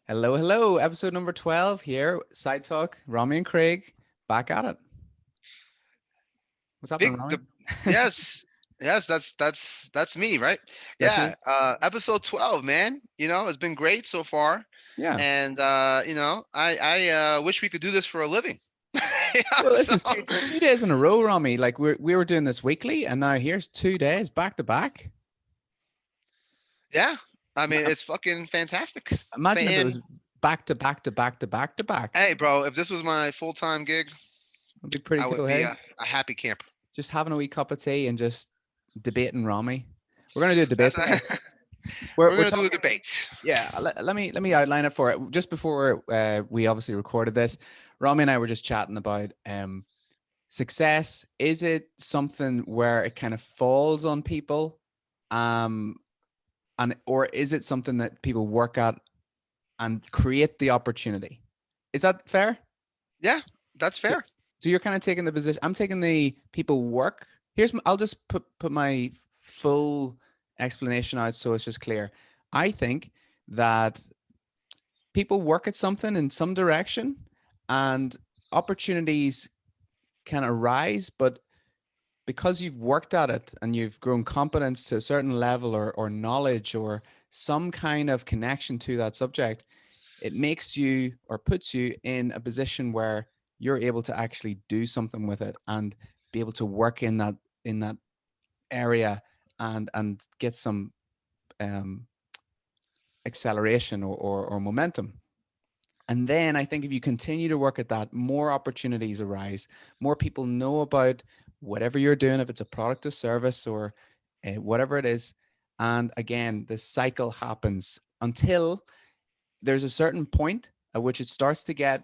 Hello, hello. Episode number 12 here. Side Talk, Ramy and Craig, back at it. What's happening, Big Ramy? the yes, yes, that's me, right? That's you? Yeah, episode 12, man. It's been great so far. Yeah. And I wish we could do this for a living. Yeah, Well, this so is two days in a row, Ramy. Like we were doing this weekly, and now here's 2 days back to back. yeah, I mean Ma- it's fucking fantastic. Imagine if it And was back to back to back to back to back. hey, bro, if this was my full-time gig, It'd be pretty I would cool, be hey? a happy camper. Just having a wee cup of tea and just debating Ramy. We're gonna do a debate That's today. We're we're we're gonna do a talking. debate. Yeah, let me outline it for it. Just before we obviously recorded this, Ramy and I were just chatting about success. Is it something where it kind of falls on people, um, and or is it something that people work at and create the opportunity? Is that fair? Yeah, that's So, fair. so you're kind of taking the position. I'm taking the people work. I'll just put my full explanation out so it's just clear. I think that people work at something in some direction and opportunities can arise, but because you've worked at it and you've grown competence to a certain level or knowledge or some kind of connection to that subject, it makes you or puts you in a position where you're able to actually do something with it and be able to work in that area and get some um, acceleration or momentum. And then I think if you continue to work at that, more opportunities arise. More people know about whatever you're doing, if it's a product or service or whatever it is. And again, the cycle happens until there's a certain point at which it starts to get,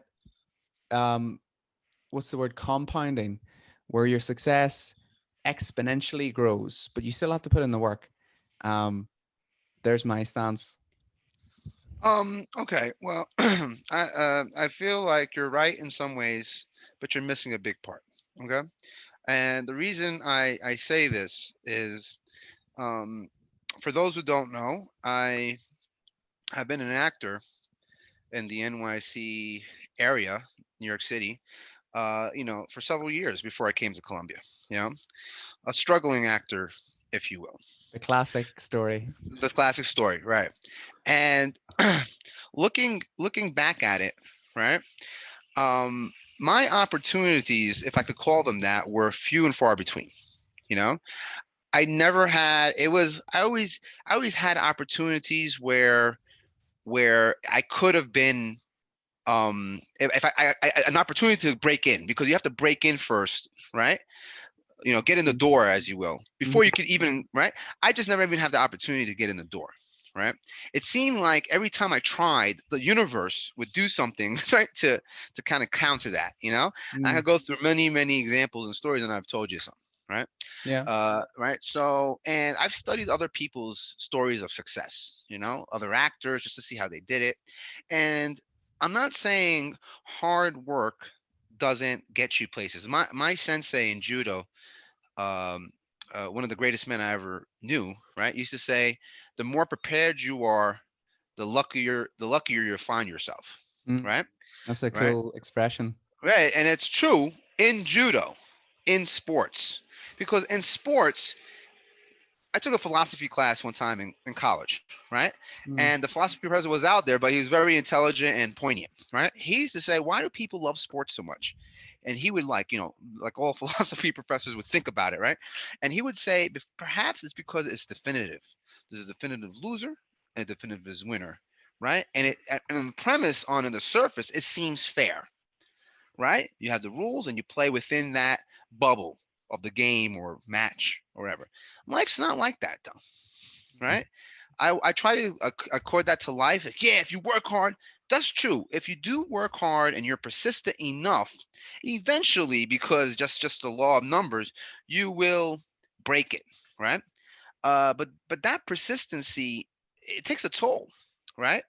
um, what's the word, compounding, where your success exponentially grows, but you still have to put in the work. Um, there's my stance. Okay. Well, I feel like you're right in some ways, but you're missing a big part. Okay. And the reason I say this is, um, for those who don't know, I have been an actor in the NYC area, New York City, for several years before I came to Columbia. You know, a struggling actor, if you will. The classic story. The classic story, right? And looking back at it, right? My opportunities, if I could call them that, were few and far between. You know, I never had. It was. I always had opportunities where I could have been. If an opportunity to break in, because you have to break in first, right? Get in the door, as you will, before you Mhm. could even, right? I just never even have the opportunity to get in the door, right? It seemed like every time I tried, the universe would do something, right, to kind of counter that, I Mm, could go through many, many examples and stories, and I've told you some, right? yeah. Right. So, and I've studied other people's stories of success, other actors, just to see how they did it. And I'm not saying hard work doesn't get you places. My sensei in judo, um, one of the greatest men I ever knew, right, used to say, the more prepared you are, the luckier you'll find yourself, Mm, right? that's a Right? cool expression. Right. And it's true in judo, in sports, because in sports, I took a philosophy class one time in college, right? Mm, And the philosophy professor was out there, but he was very intelligent and poignant, right? He used to say, "Why do people love sports so much?" And he would, like all philosophy professors would think about it, right? And he would say, perhaps it's because it's definitive. There's a definitive loser and a definitive winner, right? And the premise on in the surface, it seems fair, right? You have the rules and you play within that bubble of the game or match or whatever. Life's not like that, though, mm, right? I try to accord that to life. Like, yeah, if you work hard, that's true. If you do work hard and you're persistent enough, eventually, because just the law of numbers, you will break it, right? But that persistency, it takes a toll, right?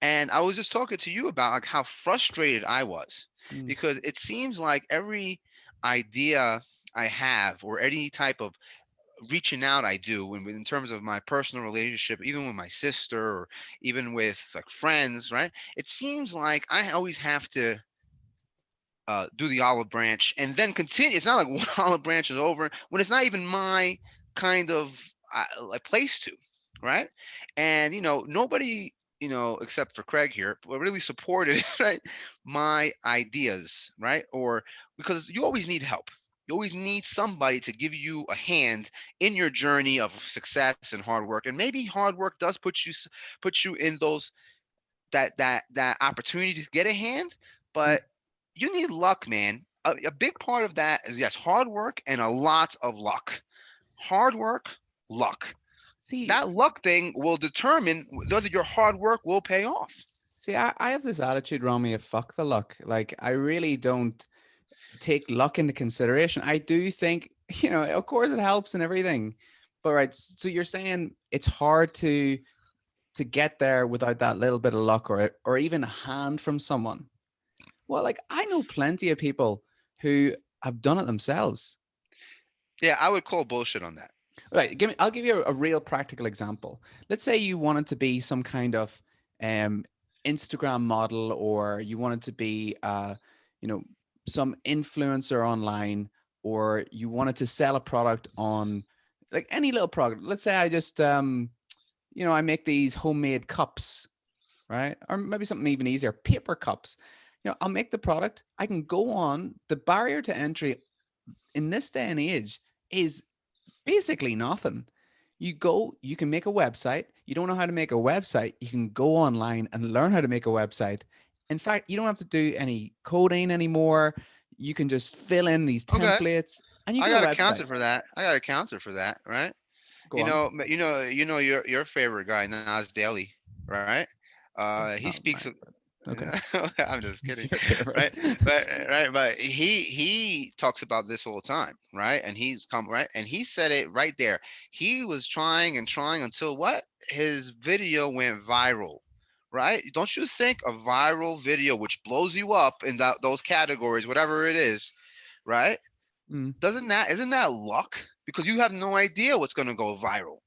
And I was just talking to you about like how frustrated I was, mm, because it seems like every idea I have, or any type of reaching out I do in terms of my personal relationship, even with my sister or even with like friends, right? It seems like I always have to do the olive branch and then continue. It's not like one olive branch is over when it's not even my kind of like place to, right? And nobody, except for Craig here, but really supported right my ideas, right? Or because you always need help. You always need somebody to give you a hand in your journey of success and hard work. And maybe hard work does put you in those that opportunity to get a hand, Mm. but you need luck, man. A big part of that is yes, hard work and a lot of luck. Hard work, luck. See, That luck thing will determine whether your hard work will pay off. I have this attitude, Romy, of fuck the luck. Like, I really don't take luck into consideration. I do think, of course it helps and everything. But right, so you're saying it's hard to get there without that little bit of luck or even a hand from someone. Well, like I know plenty of people who have done it themselves. Yeah, I would call bullshit on that. Right. I'll give you a real practical example. Let's say you wanted to be some kind of um, Instagram model, or you wanted to be, you know, some influencer online, or you wanted to sell a product on, like any little product. Let's say I just, I make these homemade cups, right? Or maybe something even easier, paper cups. I'll make the product. I can go on. The barrier to entry in this day and age is basically nothing. You can make a website. You don't know how to make a website. You can go online and learn how to make a website. In fact, you don't have to do any coding anymore. You can just fill in these Okay. templates and you I get a got a website. counter for that. I got a counter for that, right? Go on. Your favorite guy, Nas Daily, right? He It's not speaks. mine, but okay. I'm just kidding, Your right? favorite. But he talks about this all the time, right? And he's come right, and he said it right there. He was trying and trying until what? His video went viral, right? Don't you think a viral video which blows you up in those categories, whatever it is, right? Mm. Isn't that luck? Because you have no idea what's going to go viral.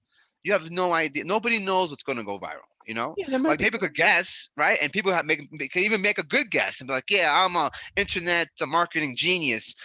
You have no idea. Nobody knows what's going to go viral. Yeah, there might Like be. people could guess, right? And people can even make a good guess and be like, "Yeah, I'm a internet marketing genius.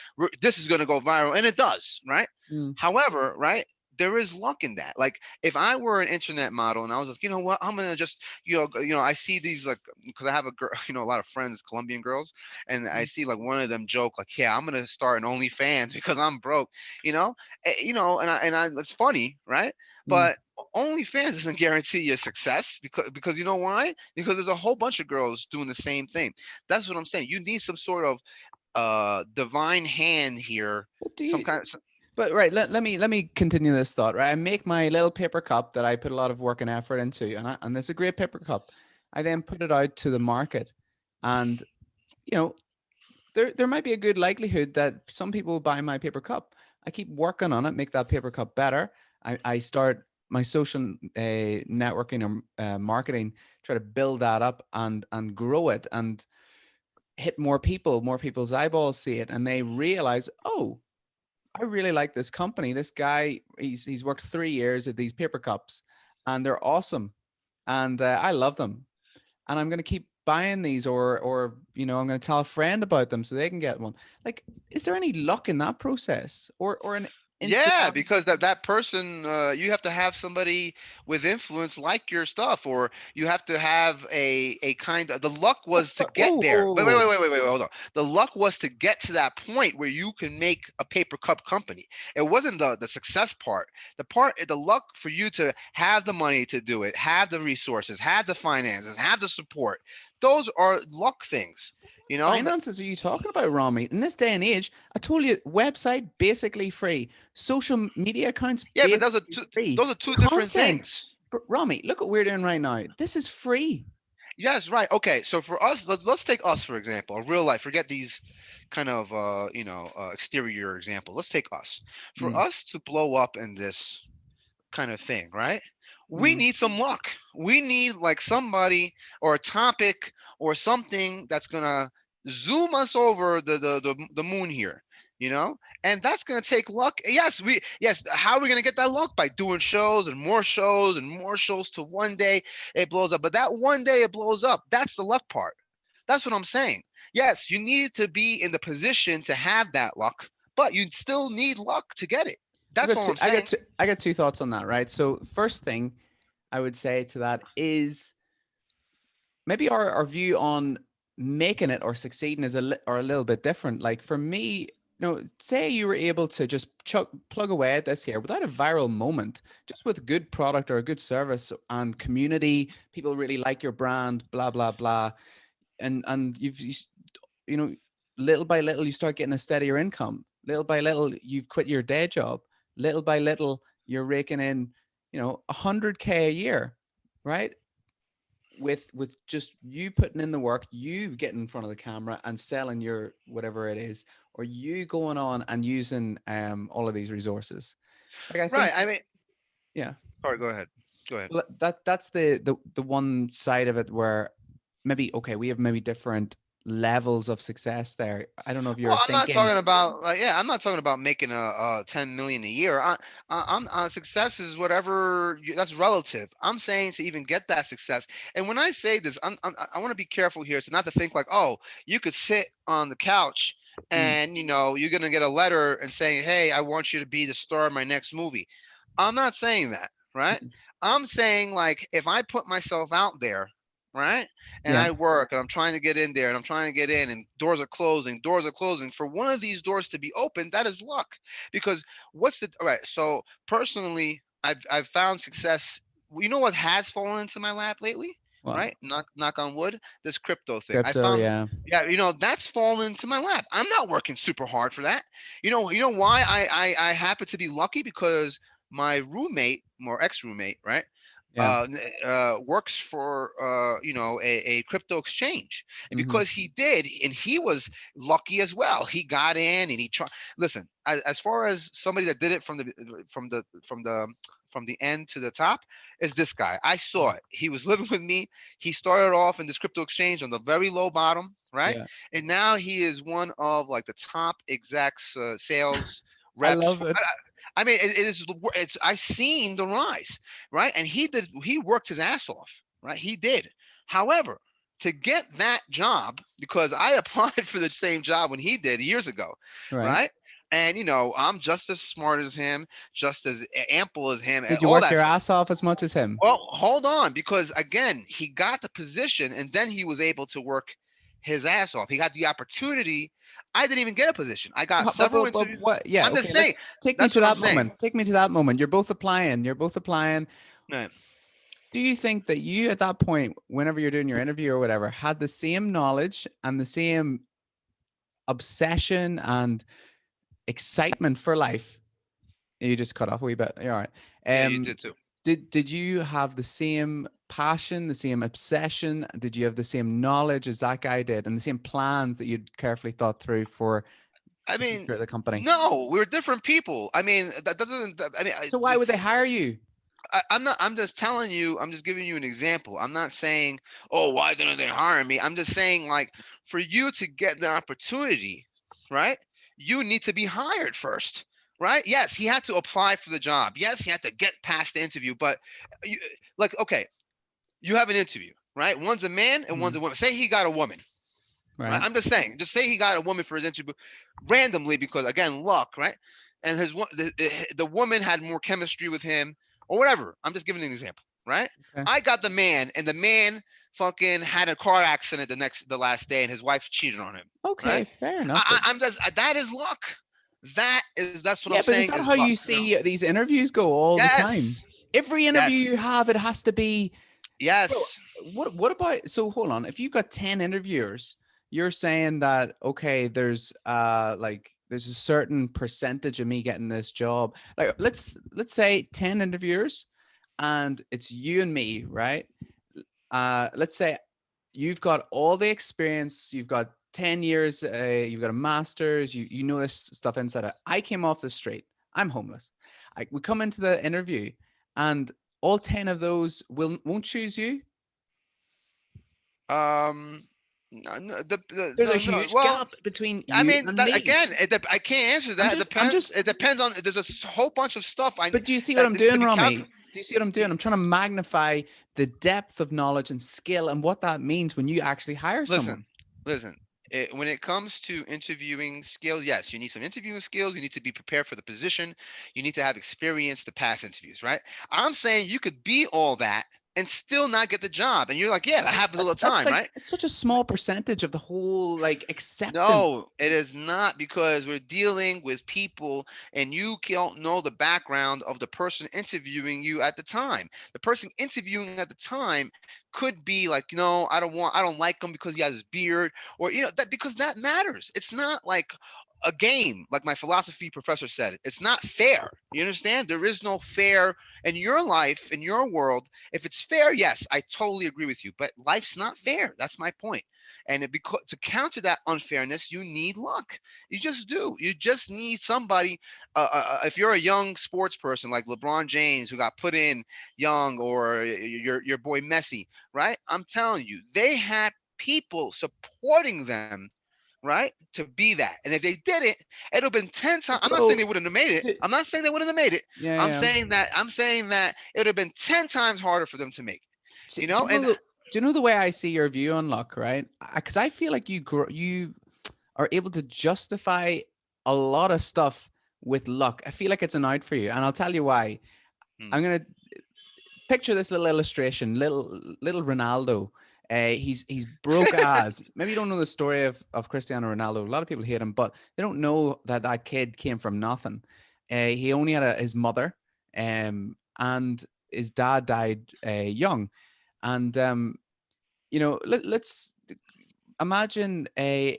This is going to go viral," and it does, right? Mm. However, right, there is luck in that. Like if I were an internet model and I was like, you know what, I'm gonna just, I see these like because I have a girl, a lot of friends, Colombian girls, and I Mm. see like one of them joke like, yeah, I'm gonna start an OnlyFans because I'm broke, you know, and I it's funny, right? Mm. But OnlyFans doesn't guarantee your success because you know why? Because there's a whole bunch of girls doing the same thing. That's what I'm saying. You need some sort of divine hand here, But do some you? kind of But right, let me continue this thought. Right, I make my little paper cup that I put a lot of work and effort into, and it's a great paper cup. I then put it out to the market, and you know there might be a good likelihood that some people will buy my paper cup. I keep working on it, make that paper cup better. I start my social networking or marketing, try to build that up and grow it and hit more people. More people's eyeballs see it, and they realize, oh, I really like this company. This guy, he's worked 3 years at these paper cups, and they're awesome, and I love them. And I'm gonna keep buying these, or I'm gonna tell a friend about them so they can get one. Like, is there any luck in that process, or an Yeah, Instagram? because that person, you have to have somebody with influence like your stuff, or you have to have a kind of the luck was to But get whoa, there. whoa, Wait, whoa, wait, whoa. wait, wait, wait, wait, hold on. The luck was to get to that point where you can make a paper cup company. It wasn't the success part. The luck for you to have the money to do it, have the resources, have the finances, have the support. Those are luck things, you know. Finances are you talking about, Rami? In this day and age, I told you, website basically free, social media accounts Yeah, but basically free, those are two different things. content. Rami, look what we're doing right now. This is free. Yes, right. Okay, so for us, let's take us for example, a real life. Forget these kind of exterior example. Let's take us. For Mm, us to blow up in this kind of thing, right? We mm, need some luck. We need like somebody or a topic or something that's gonna zoom us over the moon here. you know, and that's going to take luck. Yes, how are we going to get that luck? By doing shows and more shows and more shows to one day it blows up. But that one day it blows up, that's the luck part. That's what I'm saying. Yes, you need to be in the position to have that luck, but you still need luck to get it. I That's got all two, I'm I got saying. two, I got two thoughts on that, right? So first thing I would say to that is maybe our view on making it or succeeding is or a little bit different. Like for me, say you were able to just plug away at this here without a viral moment, just with good product or a good service and community, people really like your brand, blah blah blah, and you know, little by little you start getting a steadier income. Little by little you've quit your day job. Little by little you're raking in, 100K a year, right? With just you putting in the work, you getting in front of the camera and selling your whatever it is, or you going on and using all of these resources. Like I Right. think, I mean, yeah, sorry, go ahead. Go ahead. well, that's the one side of it where maybe okay, we have maybe different levels of success there. I don't know if Well, you're I'm not thinking, talking about I'm not talking about making a 10 million a year. I'm success is whatever that's relative. I'm saying to even get that success. And when I say this, I want to be careful here, so not to think like, oh, you could sit on the couch mm, and you're gonna get a letter and saying, hey, I want you to be the star of my next movie. I'm not saying that, right? mm, I'm saying like if I put myself out there, right? And yeah, I work and I'm trying to get in there and I'm trying to get in and doors are closing. For one of these doors to be open, that is luck. Because what's the all right? So personally, I've found success. You know what has fallen into my lap lately? well, Right? Knock on wood. This crypto thing. I crypto, found yeah, yeah, that's fallen into my lap. I'm not working super hard for that. You know why I happen to be lucky because my roommate, or ex-roommate, right? yeah, Works for a crypto exchange, and mm-hmm, because he did, and he was lucky as well. He got in and he tried. Listen, as far as somebody that did it from the end to the top, is this guy. I saw it. He was living with me. He started off in this crypto exchange on the very low bottom, right? yeah. And now he is one of like the top execs, sales I reps love for. it. I mean, it's I seen the rise, right? And he worked his ass off, right? He did. However, to get that job, because I applied for the same job when he did years ago, Right. right? And I'm just as smart as him, just as ample as him, and Did you all work that. your ass off as much as him? Well, hold on, because again, he got the position, and then he was able to work his ass off. He got the opportunity. I didn't even get a position. I got several interviews. What? Yeah. I'm just Okay. saying. Let's take me That's to what I'm that saying. moment. Take me to that moment. You're both applying. You're both applying. Right. Do you think that you, at that point, whenever you're doing your interview or whatever, had the same knowledge and the same obsession and excitement for life? You just cut off a wee bit. You're all right. Yeah, you Um, did too. did you have the same passion, the same obsession? Did you have the same knowledge as that guy did, and the same plans that you'd carefully thought through for I the mean, future of the company? no, we're different people. I mean, that doesn't. I mean, So why would they hire you? I'm not. I'm just telling you. I'm just giving you an example. I'm not saying, oh, why didn't they hire me? I'm just saying, like, for you to get the opportunity, right? You need to be hired first, right? Yes, he had to apply for the job. Yes, he had to get past the interview. But, you, like, okay, you have an interview, right? One's a man and one's Mhm. a woman. Say he got a woman, right? Right. I'm just saying. Just say he got a woman for his interview randomly because again, luck, right? And the woman had more chemistry with him or whatever. I'm just giving an example, right? Okay. I got the man, and the man fucking had a car accident the last day, and his wife cheated on him, Okay. right? Fair enough. But I'm just that is luck. That's what I'm yeah, but saying is that is how luck. you see these interviews go all the Yes, time? Every interview yes, you have, it has to be. Bro, yes. what about, so hold on. If you've got 10 interviewers, you're saying that okay, there's a certain percentage of me getting this job. Like let's say 10 interviewers and it's you and me, right? Let's say you've got all the experience, you've got 10 years, you've got a master's, you know this stuff inside out. I came off the street. I'm homeless. We come into the interview and all 10 of those won't choose you. Um, No, no, There's a no, no. huge Well, gap between I you mean, and that, me. again, I can't answer I'm that. just, I'm just, It depends on. There's whole bunch of stuff I but do you see what that I'm to doing, be Rami? calculated. Do you see what I'm doing? I'm trying to magnify the depth of knowledge and skill and what that means when you actually hire Listen, someone. listen. When it comes to interviewing skills, yes, you need some interviewing skills. You need to be prepared for the position. You need to have experience to pass interviews, right? I'm saying you could be all that and still not get the job. And you're like, yeah, that happens all the That's time, like right? it's such a small percentage of the whole like acceptance. No, it is not, because we're dealing with people and you don't know the background of the person interviewing you at the time. The person interviewing at the time could be like, I don't like him because he has his beard, or that, because that matters. It's not like a game, like my philosophy professor said. It's not fair. You understand? There is no fair in your life, in your world. If it's fair, yes, I totally agree with you. But life's not fair. That's my point. And because to counter that unfairness, you need luck. You just do. You just need somebody. If you're a young sports person like LeBron James, who got put in young, or your boy Messi, right? I'm telling you, they had people supporting them, right, to be that. And if they did it, it'd have been 10 times. I'm not saying they So, wouldn't have made it. I'm not saying they wouldn't have made it. yeah, I'm yeah. saying that it would have been 10 times harder for them to make it. Do you know And do you know the way I see your view on luck, right? Because I feel like you are able to justify a lot of stuff with luck. I feel like it's an out for you, and I'll tell you why. hmm, I'm gonna picture this little illustration, little Ronaldo. He's broke as. Maybe you don't know the story of Cristiano Ronaldo. A lot of people hate him, but they don't know that that kid came from nothing. He only had his mother, and his dad died young. And let's imagine a.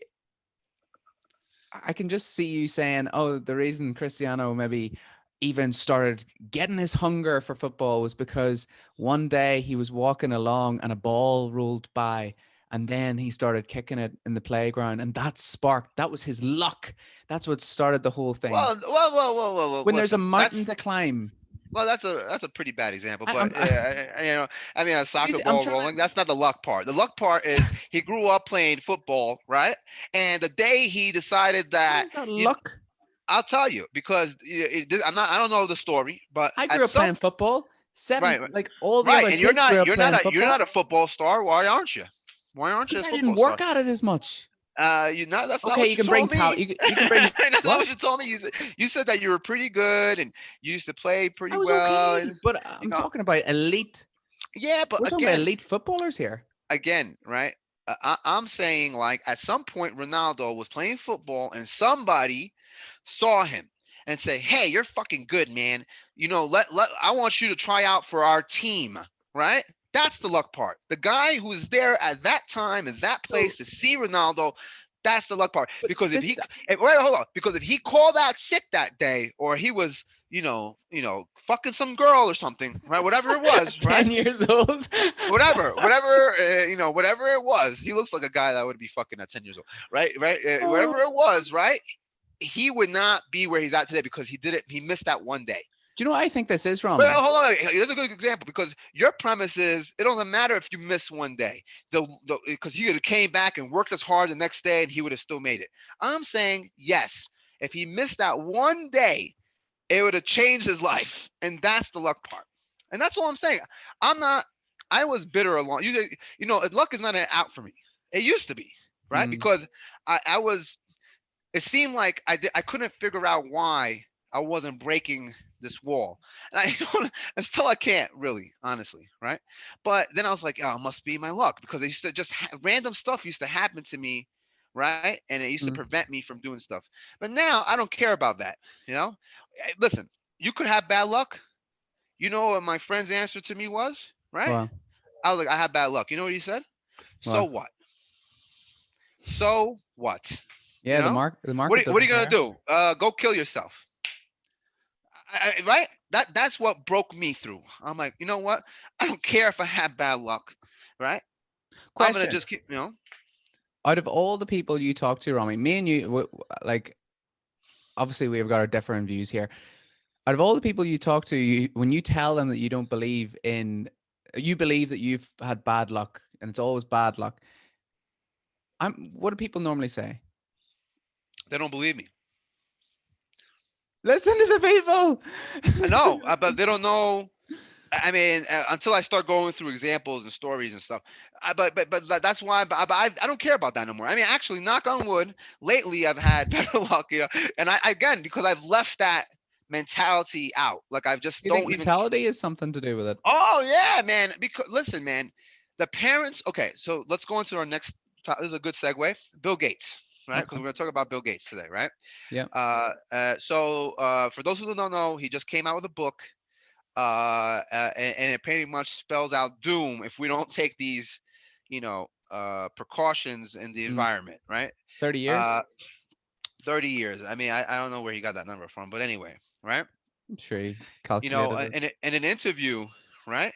I can just see you saying, "Oh, the reason Cristiano maybe even started getting his hunger for football was because one day he was walking along and a ball rolled by, and then he started kicking it in the playground, and that sparked. That was his luck. That's what started the whole thing. well. When there's a Listen, mountain to climb, that's a pretty bad example. I, I'm, But I mean, a you soccer see, I'm ball trying to. rolling. That's not the luck part. The luck part is he grew up playing football, right? And the day he decided How that is that you, luck? I'll tell you, because I'm not. I don't know the story, but I at grew up some playing football. right, Like all the right, other and kids grew up playing you're not football a football star. Why aren't you? Why aren't you because a I didn't football star? work at it as much. You not. That's not Okay, what you you can bring told talent. me. You can bring That's not what? what you told me. You said that you were pretty good and you used to play I pretty was well. okay, And, but you I'm know, talking about elite. yeah, but We're talking about elite footballers here. right? I'm saying, like, at some point Ronaldo was playing football and somebody saw him and say, "Hey, you're fucking good, man. Let I want you to try out for our team." Right? That's the luck part. The guy who was there at that time in that So, place to see Ronaldo, that's the luck part. but Because this wait, hold on. Because if he called out sick that day, or he was, fucking some girl or something, right? Whatever it was, at right? 10 years old. Whatever it was, he looks like a guy that would be fucking at 10 years old, right? Right? Oh. Whatever it was, right? He would not be where he's at today because he missed that one day. Do you know what I think this is, Well, Rami? hold on. Here's a good example, because your premise is it doesn't matter if you miss one day, because he would have came back and worked as hard the next day and he would have still made it. I'm saying yes. If he missed that one day, it would have changed his life, and that's the luck part. And that's all I'm saying. I'm not. I was bitter along. Luck is not an out for me. It used to be, right? Mm, Because I was. It seemed like I couldn't figure out why I wasn't breaking this wall, and I don't still I can't really, honestly, right? But then I was like, oh, it must be my luck, because it used to just random stuff used to happen to me, right? And it used to mm. prevent me from doing stuff. But now I don't care about that. You know, listen, you could have bad luck. You know what my friend's answer to me was, right? Well, I was like, I have bad luck. You know what he said? So well, what? So what? You yeah. The know, market what are doesn't you gonna care. do? Go kill yourself, right? That's what broke me through. I'm like, you know what? I don't care if I have bad luck, right? I'm gonna Question: just keep, out of all the people you talk to, Rami, me and you, like, obviously we've got our different views here. Out of all the people you talk to, when you tell them that you don't believe in, you believe that you've had bad luck and it's always bad luck. What do people normally say? They don't believe me. Listen to the people. No, but they don't know. I mean, until I start going through examples and stories and stuff. That's why. I don't care about that no more. I mean, actually, knock on wood. Lately, I've had better luck, And I again because I've left that mentality out. Like I've just You think don't even. mentality is something to do with it? Oh yeah, man. Because listen, man, the parents. Okay, so let's go into our next. This is a good segue. Bill Gates, right? Because Okay. we're gonna talk about Bill Gates today, right? Yeah. For those who don't know, he just came out with a book, and it pretty much spells out doom if we don't take these, precautions in the Mm. environment, right? 30 years? Uh, 30 years. I mean, I don't know where he got that number from, but anyway, right? I'm sure he calculated it. In an interview, right?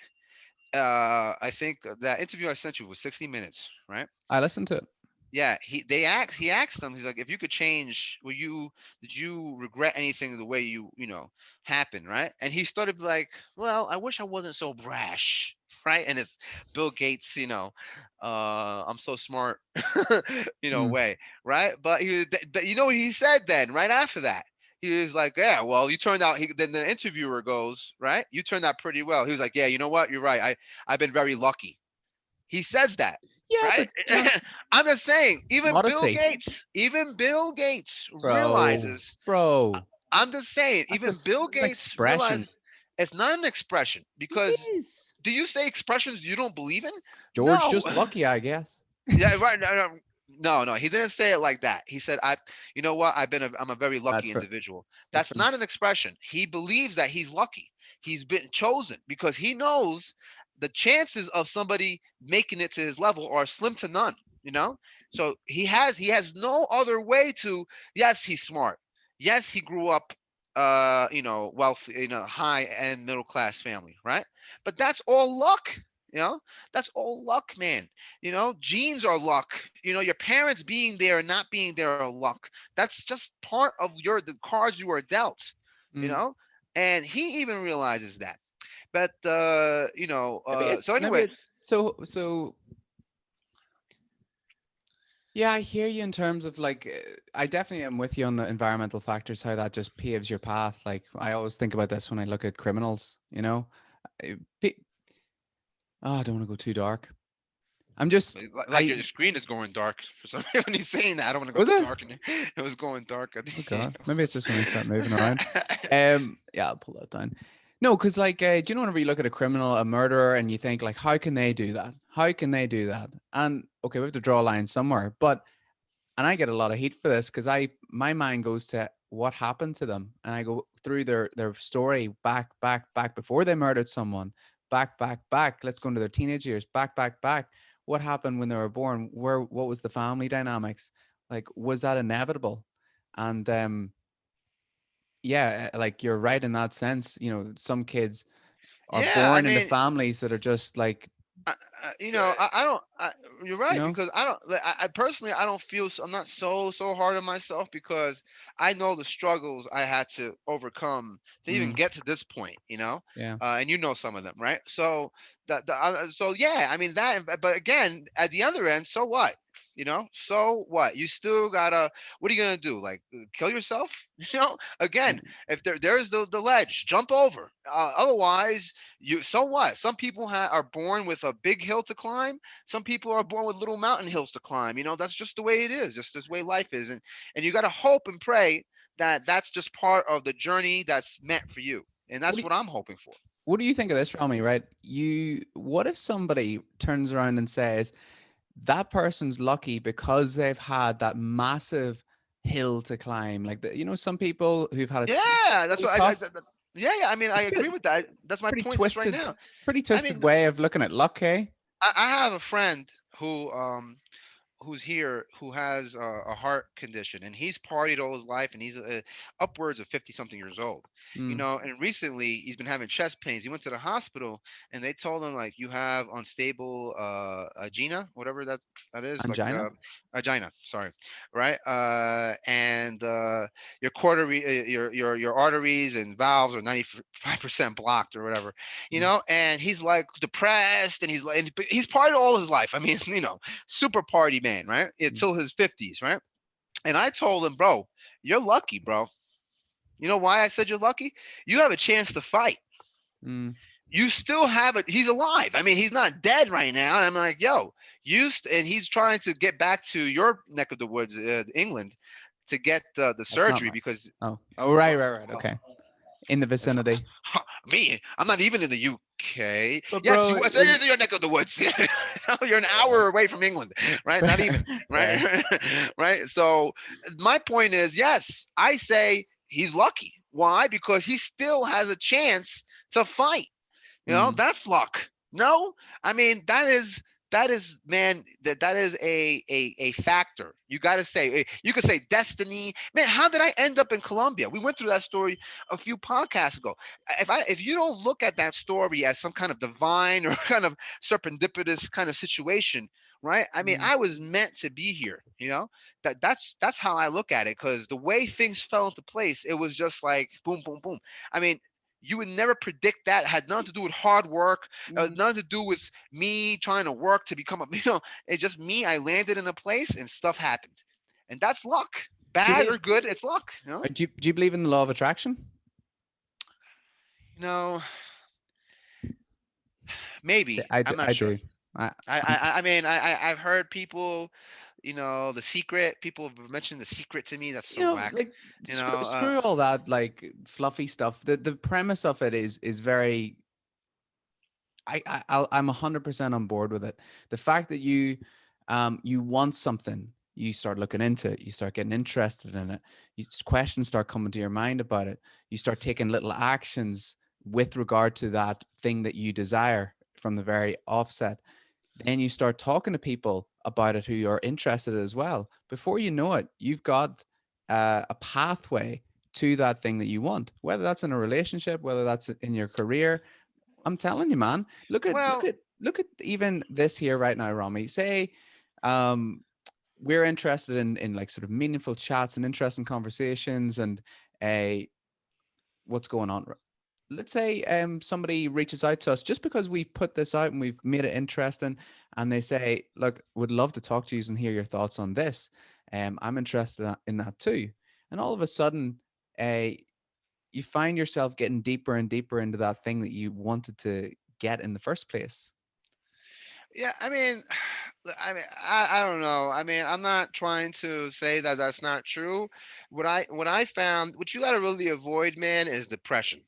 I think that interview I sent you was 60 minutes, right? I listened to it. Yeah, he asked them, he's like, if you could change, did you regret anything the way happened, right? And he started like, well, I wish I wasn't so brash, right? And it's Bill Gates, I'm so smart, Mm. way, right? But you know what he said then, right after that? He was like, yeah, well, you turned out. Then the interviewer goes, right? You turned out pretty well. He was like, yeah, you know what? You're right. I've been very lucky. He says that, Yeah, right? but John, I'm just saying, modesty, Even Bill Gates bro, realizes. bro. I'm just saying, That's even Bill it's an Gates realizes expression. it's not an expression It because is. do you say expressions you don't believe in? George No. just lucky, I guess. Yeah, right. No, he didn't say it like that. He said, you know what? I'm a very That's lucky fair. individual. That's That's fair. not an expression. He believes that he's lucky. He's been chosen because he knows the chances of somebody making it to his level are slim to none, So he has no other way to, yes, he's smart. Yes, he grew up, wealthy, in a high end middle class family, right? But that's all luck, you know? That's all luck, man. Genes are luck. Your parents being there and not being there are luck. That's just part of the cards you are dealt, you Mm. know? And he even realizes that. But so Maybe anyway, it. So yeah, I hear you in terms of like, I definitely am with you on the environmental factors, how that just paves your path. Like, I always think about this when I look at criminals, Uh, pe- Oh, I don't want to go too dark. I'm just, like I, your screen is going dark for some reason when he's saying that. I don't want to go was too it? dark, and it was going dark. I Oh think. God, maybe it's just when I start moving around. Yeah, I'll pull that down. No, because like, do you know whenever you look at a criminal, a murderer, and you think like, how can they do that? How can they do that? And okay, we have to draw a line somewhere. But and I get a lot of heat for this because my mind goes to what happened to them, and I go through their story back before they murdered someone, back. Let's go into their teenage years, back. What happened when they were born? What was the family dynamics? Like, was that inevitable? And yeah, like you're right in that sense. Some kids are Yeah, I born into mean, families that are just like, I don't. You're you right know, because I don't. Like, I personally, I don't feel. I'm not so hard on myself because I know the struggles I had to overcome to even mm, get to this point. yeah. And you know some of them, right? So so yeah, I mean that. But again, at the other end, so what? So what? You still gotta. What are you gonna do? Like kill yourself? Again, if there's the ledge, jump over. Otherwise, so what? Some people are born with a big hill to climb. Some people are born with little mountain hills to climb. That's just the way it is. Just this way life is, and you got to hope and pray that that's just part of the journey that's meant for you, and What that's do you, what I'm hoping for. What do you think of this, Rami? Right? What if somebody turns around and says that person's lucky because they've had that massive hill to climb? Like, some people who've had it Yeah, that's really what tough. yeah. I mean, I It's a agree bit with that. That's my pretty point just right twisted, now. pretty I twisted mean, way of looking at luck, eh? I have a friend who's here who has a heart condition and he's partied all his life and he's upwards of 50 something years old, Mm. and recently he's been having chest pains. He went to the hospital and they told him like you have unstable agina, whatever that is, like Angina? agina, sorry, right? And your artery, your arteries and valves are 95% blocked or whatever, Mm. and he's like depressed and he's partied all his life. I mean, super party man, right? Mm. Until his 50s, right? And I told him, bro, you're lucky, bro. You know why I said you're lucky? You have a chance to fight. Mm. You still have it. He's alive. I mean, he's not dead right now. And I'm like, yo, and he's trying to get back to your neck of the woods, England, to get the That's not surgery my. because Oh, right. Okay. In the it's vicinity. me. I'm not even in the UK. But Yes, bro, you. So you're in your neck of the woods. You're an hour away from England, right? Not even, fair. right? Right. So my point is, yes, I say he's lucky. Why? Because he still has a chance to fight. Mm. That's luck. No, I mean that is man, that is a factor. You got to say, you could say destiny. Man, how did I end up in Colombia? We went through that story a few podcasts ago. If you don't look at that story as some kind of divine or kind of serendipitous kind of situation, right? I mean, Mm. I was meant to be here. That's how I look at it, because the way things fell into place, it was just like boom, boom, boom. I mean, you would never predict that. It had nothing to do with hard work, Mm. nothing to do with me trying to work to become a, it's just me. I landed in a place and stuff happened. And that's luck. Do you Bad or believe? good, it's luck. Do you believe in the law of attraction? You know, maybe. I do. I'm not I sure. do. I, I, I'm, I, I mean, I've heard people, The Secret. People have mentioned The Secret to me. That's so whack. like You know, screw all that like fluffy stuff. The premise of it is very. I'm 100% on board with it. The fact that you want something, you start looking into it, you start getting interested in it, questions start coming to your mind about it, you start taking little actions with regard to that thing that you desire from the very offset. Then you start talking to people about it who are interested as well. Before you know it, you've got a pathway to that thing that you want, whether that's in a relationship, whether that's in your career. I'm telling you, man. well, Look at even this here right now, Rami. Say, um, we're interested in like sort of meaningful chats and interesting conversations and a what's going on. Let's say somebody reaches out to us just because we put this out and we've made it interesting, and they say, "Look, would love to talk to you and hear your thoughts on this. I'm interested in that too." And all of a sudden, uh, you find yourself getting deeper and deeper into that thing that you wanted to get in the first place. yeah. I don't know. I mean, I'm not trying to say that that's not true. What I found, what you got to really avoid, man, is depression.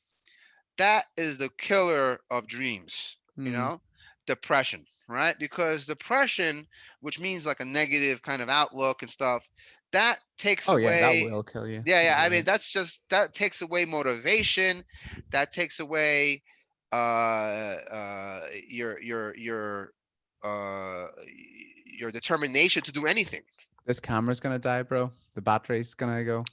That is the killer of dreams, you Hmm. know, depression, right? Because depression, which means like a negative kind of outlook and stuff, that takes Oh yeah, that away. will kill you. Yeah, yeah. You're I mean, right. that takes away motivation. That takes away uh your determination to do anything. This camera's gonna die, bro. The battery's gonna go.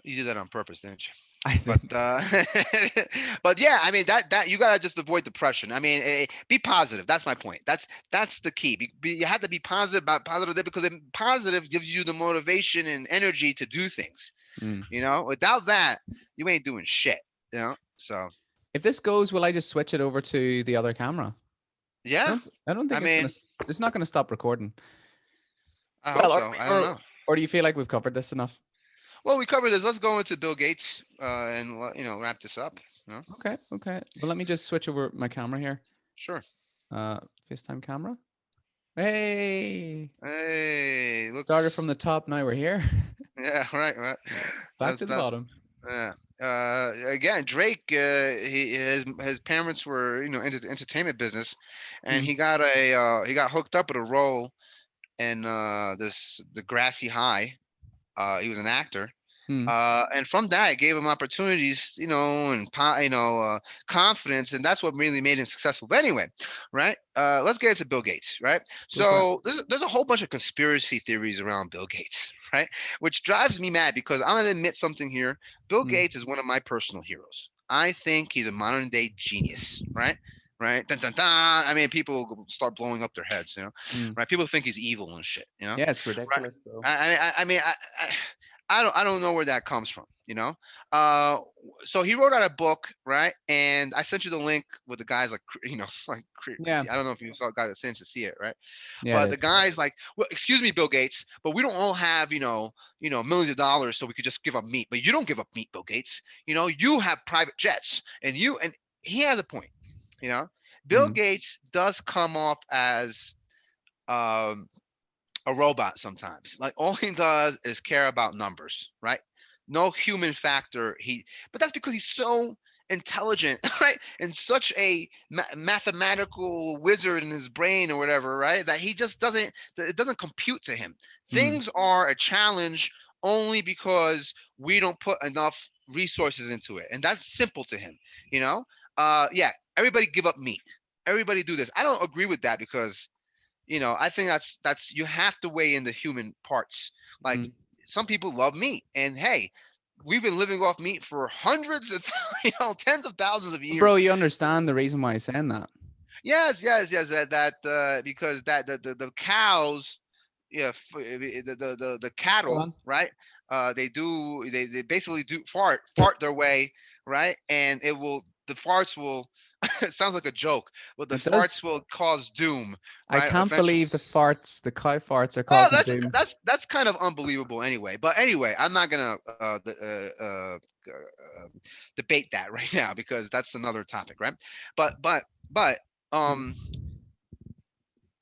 You did that on purpose, didn't you? I But didn't. but yeah, I mean that you gotta just avoid depression. I mean, be positive. That's my point. That's the key. You have to be positive about positive there, because positive gives you the motivation and energy to do things. Mm. Without that, you ain't doing shit. So If this goes, will I just switch it over to the other camera? I yeah, don't. I don't I think it's gonna. mean, It's not gonna stop recording. I hope Well, so. I don't know. or do you feel like we've covered this enough? Well, we covered this. Let's go into Bill Gates and wrap this up. Okay. Okay. Well, let me just switch over my camera here. Sure. Uh, FaceTime camera. Hey, Hey, started from looks. the top. Now we're here. Yeah, right, right. Back to the That's bottom. yeah. Again, Drake, his parents were into the entertainment business, and Hmm. he got hooked up with a role in this the Grassy High. He was an actor, Hmm. and from that, it gave him opportunities, and confidence, and that's what really made him successful. But anyway, right? Let's get into Bill Gates, right? Go for it. So there's a whole bunch of conspiracy theories around Bill Gates, right? Which drives me mad, because I'm gonna admit something here. Bill Hmm. Gates is one of my personal heroes. I think he's a modern day genius, right? Right? Dun, dun, dun. I mean, people start blowing up their heads, Hmm. right? People think he's evil and shit, Yeah, it's right? ridiculous, bro. I mean, I don't know where that comes from, you know. Uh, so he wrote out a book, right? And I sent you the link with the guys like like Yeah. I don't know if you got a chance to see it, right? Yeah, it But the is. guy's like, well, excuse me, Bill Gates, but we don't all have millions of dollars, so we could just give up meat. But you don't give up meat, Bill Gates. You have private jets, and he has a point. You know, Bill Mm, Gates does come off as um a robot sometimes. Like all he does is care about numbers, right? No human factor. But that's because he's so intelligent, right? And such a mathematical wizard in his brain or whatever, right? That he just doesn't. It doesn't compute to him. mm, Things are a challenge only because we don't put enough resources into it, and that's simple to him. You know. Yeah. Everybody give up meat. Everybody do this. I don't agree with that because I think that's you have to weigh in the human parts. Like mm. some people love meat, and hey, we've been living off meat for hundreds of tens of thousands of Bro, years. you understand the reason why I'm saying that? Yes, yes, yes. That because the cows, yeah, the Go cattle, on. right? They basically do fart their way, right? And the farts will. It sounds like a joke, but the It does. farts will cause doom, I right? can't believe the cow farts are Oh, causing that's doom. that's kind of unbelievable anyway. But anyway, I'm not gonna debate that right now because that's another topic, right? But um,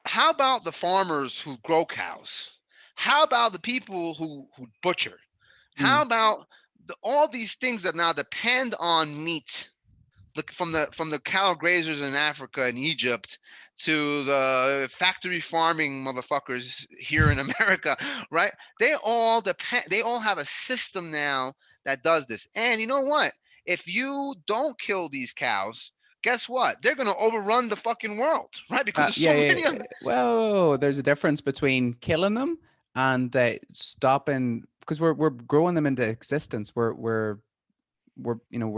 how about the farmers who grow cows? How about the people who butcher? How Mm. about all these things that now depend on meat from the cattle grazers in Africa and Egypt to the factory farming motherfuckers here in America, right? They all depend. They all have a system now that does this. And you know what? If you don't kill these cows, guess what? They're gonna overrun the fucking world, right? Because there's so Yeah, many of yeah. them. Well, there's a difference between killing them and stopping because we're growing them into existence. We're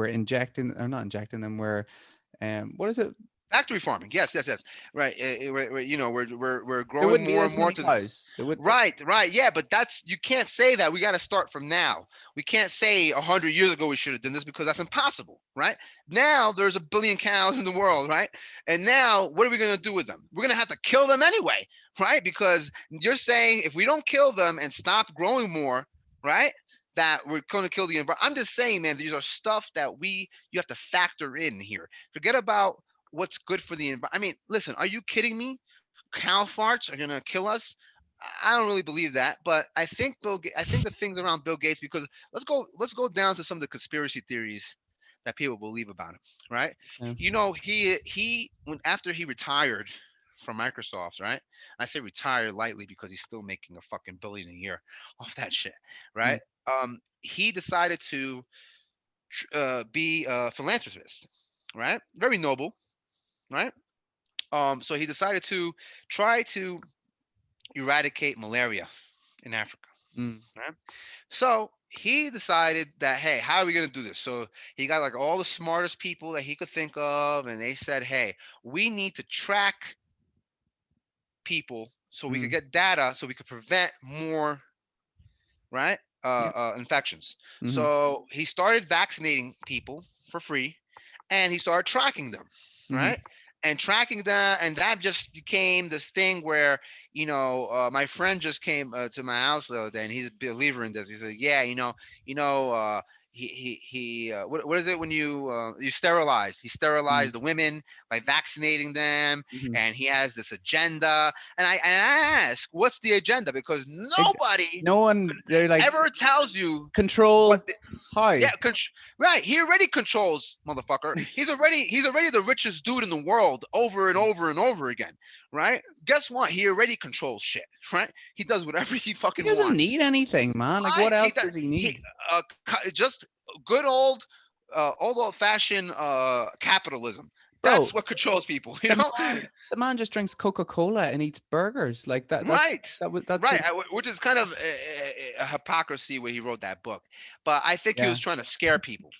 injecting or not injecting them. What is it? Factory farming, yes, yes, yes, right. We're There growing wouldn't be more and this more many to. cows. There would. Right, right. Yeah, but that's you can't say that. We got to start from now. We can't say 100 years ago we should have done this because that's impossible, right? Now there's a billion cows in the world, right? And now what are we going to do with them? We're going to have to kill them anyway, right? Because you're saying if we don't kill them and stop growing more, right? That we're going to kill the environment. I'm just saying, man, these are stuff that you have to factor in here. Forget about what's good for the environment. I mean, listen, are you kidding me? Cow farts are gonna kill us. I don't really believe that, but I think the things around Bill Gates because let's go down to some of the conspiracy theories that people believe about him, right? Yeah. He when after he retired from Microsoft, right? I say retired lightly because he's still making a fucking billion a year off that shit, right? Mm. He decided to be a philanthropist, right? Very noble, right? So he decided to try to eradicate malaria in Africa. Mm. Right? So he decided that, hey, how are we going to do this? So he got like all the smartest people that he could think of, and they said, hey, we need to track people so we could Mm. get data so we could prevent more, right? Yeah. Infections. Hmm. So he started vaccinating people for free and he started tracking them, Hmm. right? And tracking them, and that just became this thing where my friend just came to my house the other day, and he's a believer in this. He said, "Yeah, you know, what is it when you sterilize? He Mm. sterilized the women by vaccinating them, Hmm. and he has this agenda." And I ask, "What's the agenda?" Because Ex- nobody no one. They're like ever tells you what control. How? yeah, right. He already controls, motherfucker. He's already the richest dude in the world over and over and over again, right? Guess what? He already controls shit, right? He does whatever he He fucking doesn't wants. need anything, man. Like, Right? what He else does. does he He need? just good old fashioned capitalism. That's Bro, what controls people, you the know? the man just drinks Coca-Cola and eats burgers. Like that. Right. That's Right, his. which is kind of a hypocrisy when he wrote that book, but I think he Yeah. was trying to scare people,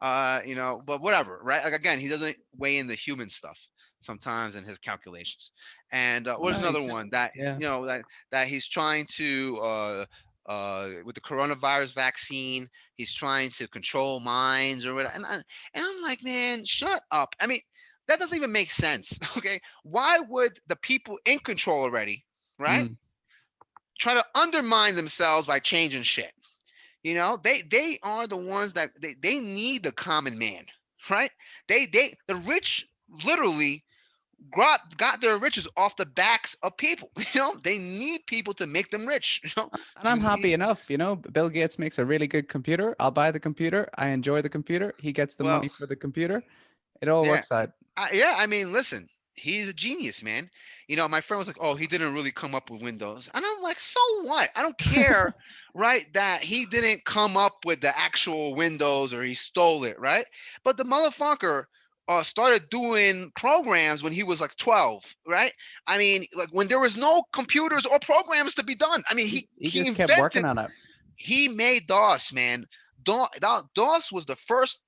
But whatever, right? Like again, he doesn't weigh in the human stuff sometimes in his calculations. And Oh what is no, another he's just one that yeah. that he's trying to with the coronavirus vaccine, he's trying to control minds or whatever. And I'm like, man, shut up. I mean, that doesn't even make sense. Okay, why would the people in control already, right, Mm. try to undermine themselves by changing shit? They are the ones that they need the common man, right? The rich literally got their riches off the backs of people. They need people to make them rich. And You I'm need happy enough, Bill Gates makes a really good computer. I'll buy the computer. I enjoy the computer. He gets the well, money for the computer. It all yeah, works out. yeah. I mean, listen, he's a genius, man. My friend was like, "Oh, he didn't really come up with Windows," and I'm like, "So what? I don't care." Right, that he didn't come up with the actual Windows or he stole it, right? But the motherfucker started doing programs when he was like 12, right? I mean, like when there was no computers or programs to be done. I mean, he He he just kept working invented, on it. he made DOS, man. DOS was the first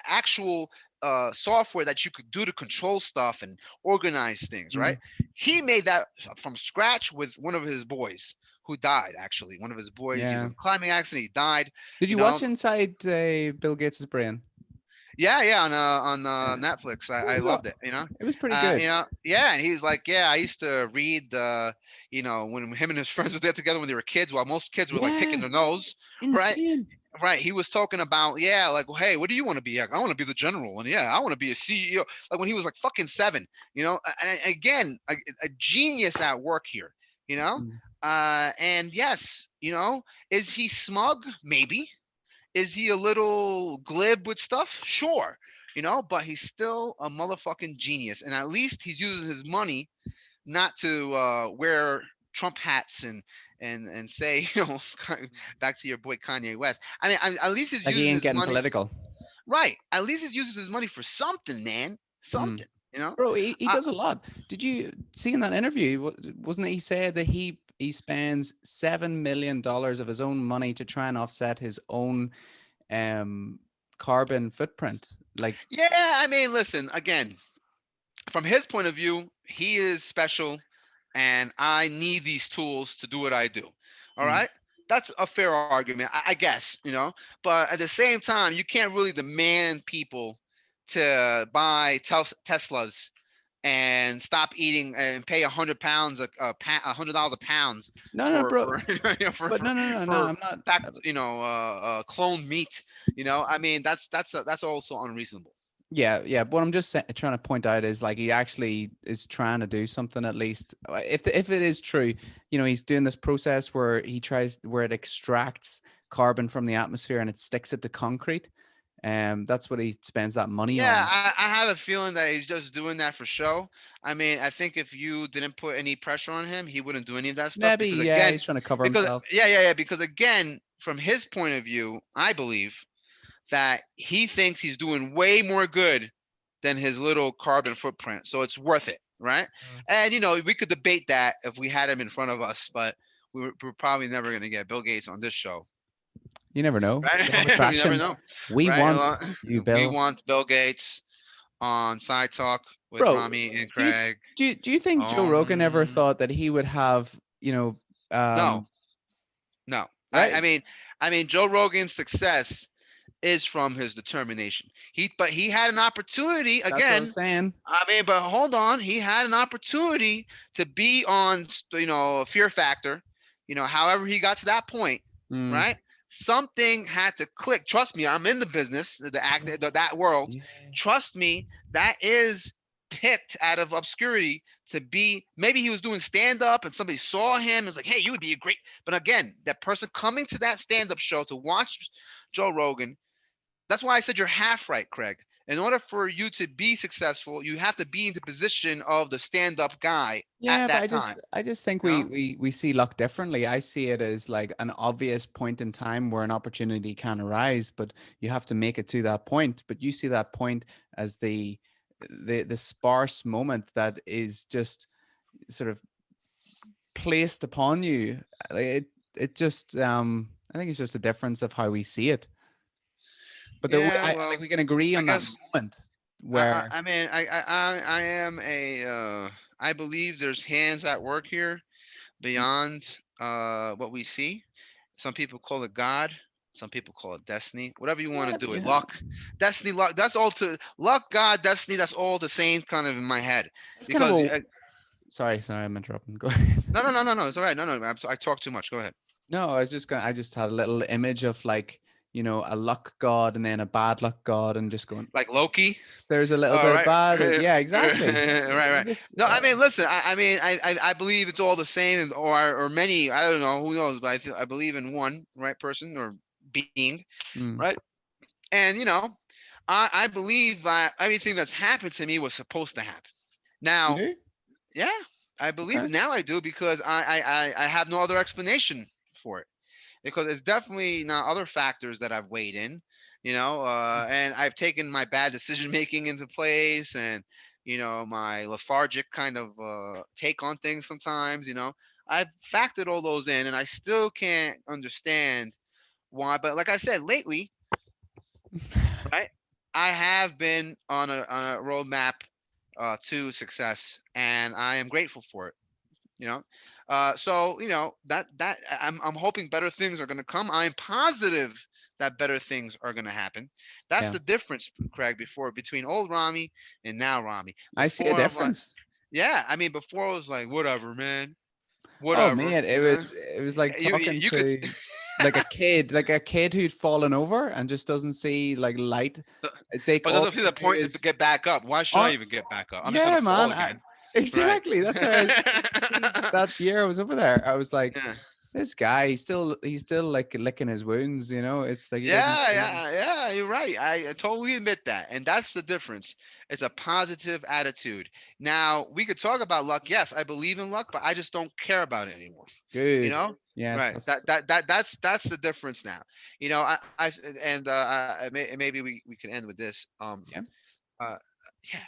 actual software that you could do to control stuff and organize things, right? Mm. He made that from scratch with one of his boys who died. Actually, one of his boys, he was Yeah. in a climbing accident, he died. Did You you know, watch Inside Bill Gates's brain? yeah, yeah, on Yeah. Netflix. It I was, loved it. it was pretty good. Yeah, and he's like, yeah, I used to read when him and his friends were there together when they were kids, while most kids were like picking Yeah. their nose, right? Insane. Right. He was talking about, yeah, like, well, hey, what do you want to be? Like, I want to be the general. And yeah, I want to be a CEO. Like when he was like fucking 7, and again, a genius at work here, you know? Mm. And yes, is he smug? Maybe. Is he a little glib with stuff? Sure. But he's still a motherfucking genius. And at least he's using his money not to wear Trump hats and say, back to your boy Kanye West. I mean, at least he's Like he using ain't his getting money political. right. At least he's using his money for something, man. Mm. Something, you know. Bro, he Uh, does a lot. Did you see in that interview? Wasn't it he said that he spends $7 million of his own money to try and offset his own um carbon footprint? Like, yeah, I mean, listen again. From his point of view, he is special, and I need these tools to do what I do. All mm, right. That's a fair argument, I guess, But at the same time, you can't really demand people to buy Teslas and stop eating and pay £100 $100 a pound no, no, for bro. for But for no, no, no, no. for I'm not. fact cloned meat. I mean, that's also unreasonable. Yeah, yeah. What I'm just trying to point out is like he actually is trying to do something at least. If it is true, he's doing this process where he tries where it extracts carbon from the atmosphere and it sticks it to concrete. That's what he spends that money Yeah, on. I have a feeling that he's just doing that for show. I mean, I think if you didn't put any pressure on him, he wouldn't do any of that stuff Maybe, yeah, he's trying to cover because himself. yeah, because again, from his point of view, I believe that he thinks he's doing way more good than his little carbon footprint. So it's worth it, right? Mm. And we could debate that if we had him in front of us, but we're probably never going to get Bill Gates on this show, You never know. Law of right? We never attraction. know, We right? want you, We Bill. want Bill Gates on Side Talk with Bro, Ramy and do you Craig. do you think Joe Rogan ever Um, thought that he would have, no, no. I right? mean, Joe Rogan's success is from his determination. But he had an opportunity That's what I'm again. saying. I mean, but hold on, he had an opportunity to be on, Fear Factor. However he got to that point, Mm. right? Something had to click. Trust me, I'm in the business, that world. Yes. Trust me, that is picked out of obscurity to be. Maybe he was doing stand up and somebody saw him and was like, "Hey, you would be a great." But again, that person coming to that stand up show to watch Joe Rogan, that's why I said you're half right, Craig. In order for you to be successful, you have to be in the position of the stand-up guy at Yeah, but that I time. just I just think You we know? we we see luck differently. I see it as like an obvious point in time where an opportunity can arise, but you have to make it to that point. But you see that point as the sparse moment that is just sort of placed upon you. It just I think it's just a difference of how we see it. But Yeah. I Well, like we can agree I on that guess moment where I mean I am a I believe there's hands at work here beyond what we see. Some people call it God. Some people call it destiny. Whatever you want to Yeah, do it. yeah. Luck, destiny, luck. That's all to luck, God, destiny. That's all the same kind of in my head. That's kind of Because a sorry, I'm interrupting. Go ahead. no, no, no, no, no. It's all right. No, no. I talk too much. Go ahead. No, I just had a little image of like, a luck god and then a bad luck god and just going, Like Loki. there's a little All bit of right. bad. Yeah, exactly. Right, I right. just, No, I mean, listen. I believe it's all the same, or many. I don't know. Who knows? But I believe in one right person or being, mm, right? And I believe that everything that's happened to me was supposed to happen. you Now, do? yeah, I believe Okay. it. Now I do because I have no other explanation for it. Because it's definitely not other factors that I've weighed in, and I've taken my bad decision making into place, and my lethargic kind of take on things sometimes. I've factored all those in, and I still can't understand why. But like I said, lately, right, I have been on a roadmap to success, and I am grateful for it. you know so that I'm hoping better things are going to come. I'm positive that better things are going to happen. That's Yeah, the difference, Craig, before between old Rami and now Rami. I see a Before I'm like, difference. yeah, I mean, before I was like, whatever, man, Oh whatever. man, it was like talking You could. to like a kid who'd fallen over and just doesn't see like light. They But all doesn't they see can the do point to is, get back up. Why should I oh even get back up? I'm just gonna yeah, fall man. again, right? Exactly. That's why that year I was over there, I was like, Yeah. this guy, he's still like licking his wounds. It's like he doesn't Yeah, see. yeah, yeah. You're right. I totally admit that, and that's the difference. It's a positive attitude. Now we could talk about luck. Yes, I believe in luck, but I just don't care about it anymore. You Good. know, Yes, right? that's That's the difference now. Maybe we can end with this. yeah, Uh, yeah.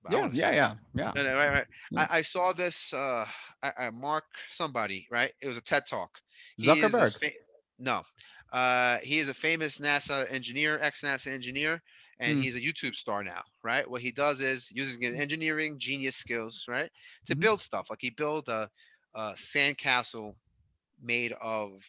I yeah, want to say yeah, this. yeah, yeah, No, no, right, right. yeah. I saw this. Mark somebody, right? It was a TED talk. He is a Zuckerberg. no. He is a famous NASA engineer, ex-NASA engineer, and Hmm. he's a YouTube star now, right? What he does is using his engineering genius skills, right, to Mhm. build stuff. Like he built a sandcastle made of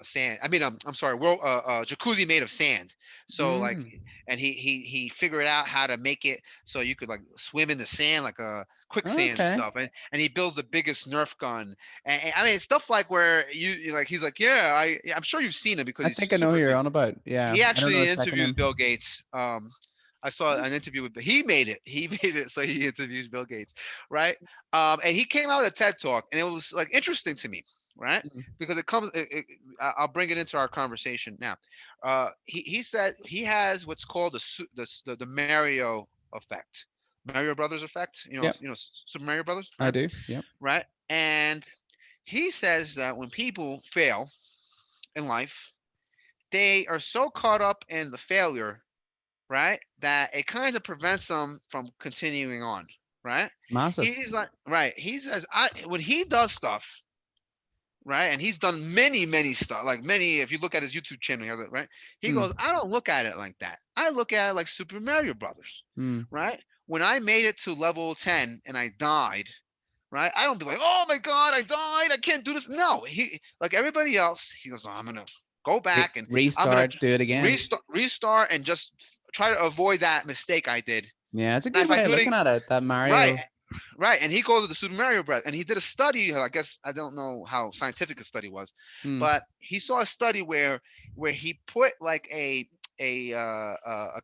sand. I mean, I'm sorry, world jacuzzi made of sand. So like, Mm. and he figured out how to make it so you could like swim in the sand like a quicksand and Okay. stuff. And he builds the biggest Nerf gun. And I mean, it's stuff like where like he's like, yeah, I'm sure you've seen him because I he's think I know who super you're famous. on about. Yeah, He I don't know actually his second interviews Bill name. Gates. I saw an interview with. He made it. He made it. So he interviews Bill Gates, right? And he came out with a TED talk, and it was like interesting to me, right? Mm. Because I'll bring it into our conversation now. He said he has what's called the Mario effect, Mario Brothers effect. Yep, Super Mario Brothers, I right? do. Yep. Right. And he says that when people fail in life, they are so caught up in the failure, right, that it kind of prevents them from continuing on, right? Massive. He's like, right. He says, when he does stuff, right, and he's done many stuff, like many. If you look at his YouTube channel, he has it, right. He Mm. goes, I don't look at it like that. I look at it like Super Mario Brothers, Mm. right? When I made it to level 10 and I died, right? I don't be like, oh my god, I died. I can't do this. No, he like everybody else. He goes, no, I'm gonna go back and I'm gonna Restart. Do it again. restart and just try to avoid that mistake I did. Yeah, it's a And good if I way of do it, looking at it. That right, Mario. right, and he goes to the Super Mario Bros. And he did a study. I guess I don't know how scientific a study was, Mm. but he saw a study where he put like a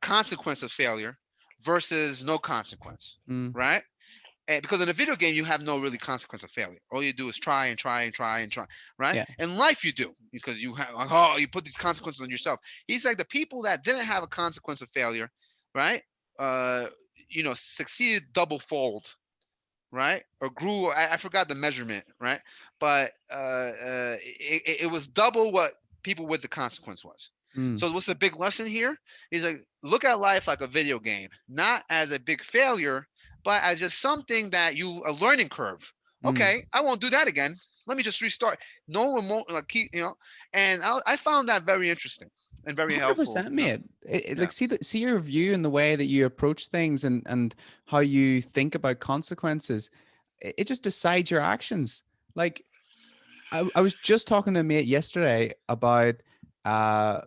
consequence of failure versus no consequence, Mm. right? And because in a video game you have no really consequence of failure. All you do is try and try and try and try, right? Yeah. In life you do because you have like, oh, you put these consequences on yourself. He's like the people that didn't have a consequence of failure, right? Uh, succeeded double fold, right? Or grew. I forgot the measurement, right? But it was double what people with the consequence was. Mm. So what's the big lesson here? He's like, look at life like a video game, not as a big failure, but as just something that a learning curve. Mm. Okay, I won't do that again. Let me just restart. No remote, like And I found that very interesting and very helpful. 100%, mate. Yeah. Like, see your view and the way that you approach things, and how you think about consequences. It just decides your actions. Like, I was just talking to a mate yesterday about uh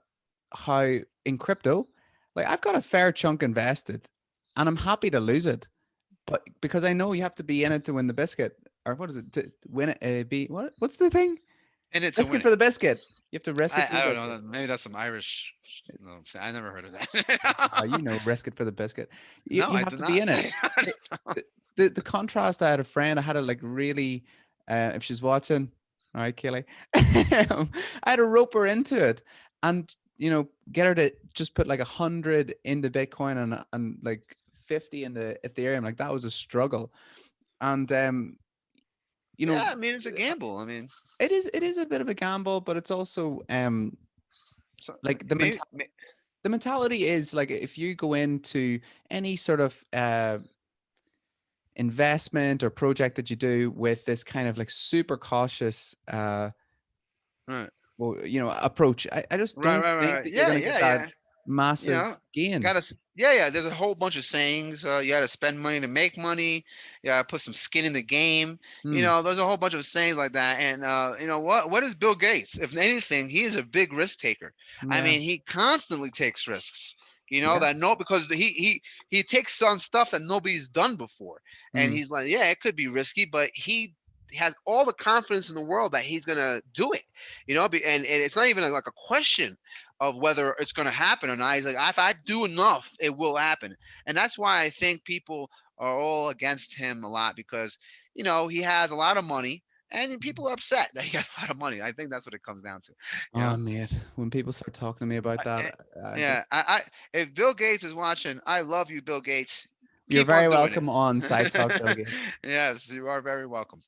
how in crypto, like I've got a fair chunk invested and I'm happy to lose it. But because I know you have to be in it to win the biscuit. Or what is it? To win it, be what's the thing? In it to Risk win it it. for the biscuit. You have to risk it for the I don't biscuit. know. Maybe that's some Irish. No, I never heard of You that. know, risk it for the biscuit. You No, you I have did to be not. in it. It- the contrast, I had a friend, I had to like really if she's watching, all right, Kaylee. I had to rope her into it and get her to just put like 100 into Bitcoin and like 50 in the Ethereum. Like that was a struggle. And you know, Yeah, I mean it's a gamble. I mean, it is a bit of a gamble, but it's also so like maybe, the mentality is like if you go into any sort of investment or project that you do with this kind of like super cautious right, well approach, I just right, don't right, right, think right. that you're Yeah, going to get yeah, that yeah. You massive know, gain. gotta. Yeah, yeah. There's a whole bunch of sayings. You got to spend money to make money. You got to put some skin in the game. Hmm. There's a whole bunch of sayings like that. And what? What is Bill Gates? If anything, he is a big risk taker. I Yeah. mean, he constantly takes risks. Yeah. That no, because he takes on stuff that nobody's done before, and Hmm. he's like, yeah, it could be risky, but he has all the confidence in the world that he's gonna do it. And it's not even like a question of whether it's going to happen or not. He's like, if I do enough, it will happen. And that's why I think people are all against him a lot because, he has a lot of money and people are upset that he has a lot of money. I think that's what it comes down to. You Oh know? mate, when people start talking to me about that, I- I yeah. just If Bill Gates is watching, I love you, Bill Gates. you're Keep on very doing it. welcome on Side Talk, Bill Gates. Yes, you are very welcome.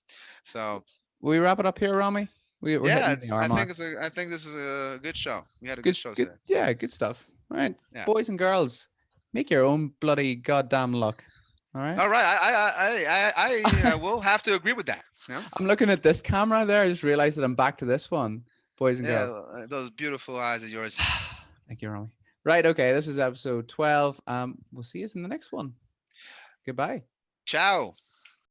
So Will we wrap it up here, Rami? We're hitting yeah, the hour mark. I think this is a good show. We had a Good, good show good, today. yeah, good stuff. All right, Yeah. boys and girls, make your own bloody goddamn luck. All right. All right. I will have to agree with that. Yeah. I'm looking at this camera there. I just realized that I'm back to this one, boys and Yeah, girls. those beautiful eyes of yours. Thank you, Rami. Right. Okay. This is episode 12. We'll see you in the next one. Goodbye. Ciao.